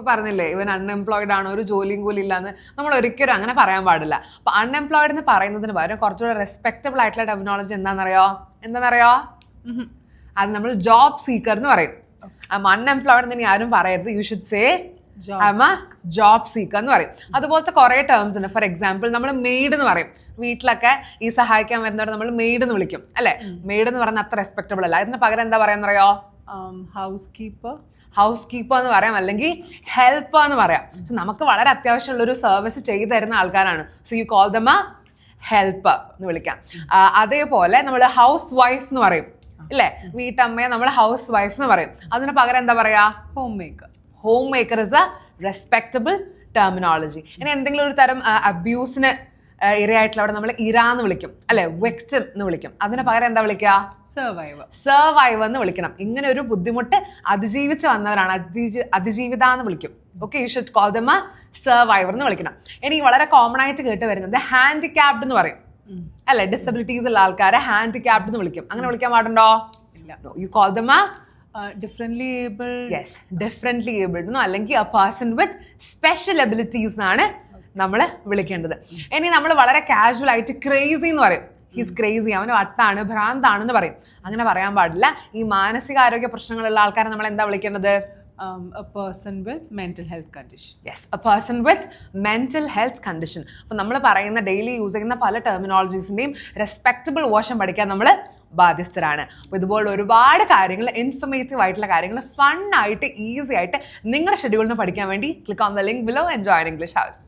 പറഞ്ഞില്ലേ ഇവൻ അൺഎംപ്ലോയിഡ് ആണ്, ഒരു ജോലിയും കൂലി ഇല്ലാന്ന് നമ്മൾ ഒരിക്കലും അങ്ങനെ പറയാൻ പാടില്ല. അപ്പൊ അൺഎംപ്ലോയിഡ് എന്ന് പറയുന്നതിന് പകരം കുറച്ചുകൂടെ റെസ്പെക്റ്റബിൾ ആയിട്ടുള്ള ടെർമിനോളജി എന്താണെന്നറിയോ? അത് നമ്മൾ ജോബ് സീക്കർ എന്ന് പറയും. അൺഎംപ്ലോയിഡ് എന്ന് ആരും പറയരുത്. You should say job seeker എന്ന് പറയും. അതുപോലത്തെ കുറെ ടേംസ് ഉണ്ട്. ഫോർ എക്സാമ്പിൾ നമ്മൾ മെയ്ഡ് എന്ന് പറയും. വീട്ടിലൊക്കെ ഈ സഹായിക്കാൻ വരുന്നവരെ നമ്മൾ മെയ്ഡ് എന്ന് വിളിക്കും അല്ലെ. മെയ്ഡ് എന്ന് പറഞ്ഞാൽ അത്ര റെസ്പെക്റ്റബിൾ അല്ല. ഇതിന് പകരം എന്താ പറയാന്നറിയോ? ഹൗസ് കീപ്പർ എന്ന് പറയാം, അല്ലെങ്കിൽ ഹെൽപ്പർ എന്ന് പറയാം. സോ നമുക്ക് വളരെ അത്യാവശ്യമുള്ള ഒരു സർവീസ് ചെയ്തു തരുന്ന ആൾക്കാരാണ്. So you call them a helper എന്ന് വിളിക്കാം. അതേപോലെ നമ്മൾ ഹൗസ് വൈഫ് എന്ന് പറയും ഇല്ലേ. വീട്ടമ്മയെ നമ്മൾ ഹൗസ് വൈഫ് എന്ന് പറയും. അതിന് പകരം എന്താ പറയാ? Home maker is A respectable terminology. ഇനി എന്തെങ്കിലും ഒരു തരം അബ്യൂസിന് ഇരയായിട്ടുള്ള നമ്മൾ ഇര എന്ന് വിളിക്കും അല്ലെ, വിക്ടിം എന്ന് വിളിക്കും. അതിന് പകരം എന്താ വിളിക്കുക? സർവൈവർ എന്ന് വിളിക്കണം. ഇങ്ങനെ ഒരു ബുദ്ധിമുട്ട് അതിജീവിച്ച് വന്നവരാണ് അതിജീവിത എന്ന് വിളിക്കും. Okay, you should call them a survivor എന്ന് വിളിക്കണം. ഇനി വളരെ കോമൺ ആയിട്ട് കേട്ട് വരുന്നത് ഹാൻഡിക്യാപ്ഡ് എന്ന് പറയും അല്ലെ. ഡിസബിലിറ്റീസ് ഉള്ള ആൾക്കാരെ ഹാൻഡിക്യാപ്ഡ് എന്ന് വിളിക്കും. അങ്ങനെ വിളിക്കാൻ പാടുണ്ടോ? You call them a differently abled എന്നോ അല്ലെങ്കിൽ A person with special abilities എന്നാണ് നമ്മൾ വിളിക്കേണ്ടത്. ഇനി നമ്മൾ വളരെ കാഷ്വൽ ആയിട്ട് ക്രേസി എന്ന് പറയും. ഹിസ് ക്രേസി, അവന് വട്ടാണ്, ഭ്രാന്താണെന്ന് പറയും. അങ്ങനെ പറയാൻ പാടില്ല. ഈ മാനസികാരോഗ്യ പ്രശ്നങ്ങളുള്ള ആൾക്കാരെ നമ്മൾ എന്താ വിളിക്കേണ്ടത്? A person with mental health condition. Yes, a person with mental health condition. അപ്പോൾ നമ്മൾ പറയുന്ന ഡെയിലി യൂസ് ചെയ്യുന്ന പല ടെർമിനോളജീസിൻ്റെയും റെസ്പെക്റ്റബിൾ വേർഷൻ പഠിക്കാൻ നമ്മൾ ബാധ്യസ്ഥരാണ്. അപ്പോൾ ഇതുപോലെ ഒരുപാട് കാര്യങ്ങൾ, ഇൻഫർമേറ്റീവ് ആയിട്ടുള്ള കാര്യങ്ങൾ ഫൺ ആയിട്ട് ഈസി ആയിട്ട് നിങ്ങളുടെ ഷെഡ്യൂളിന് പഠിക്കാൻ വേണ്ടി click on the link below and join English house.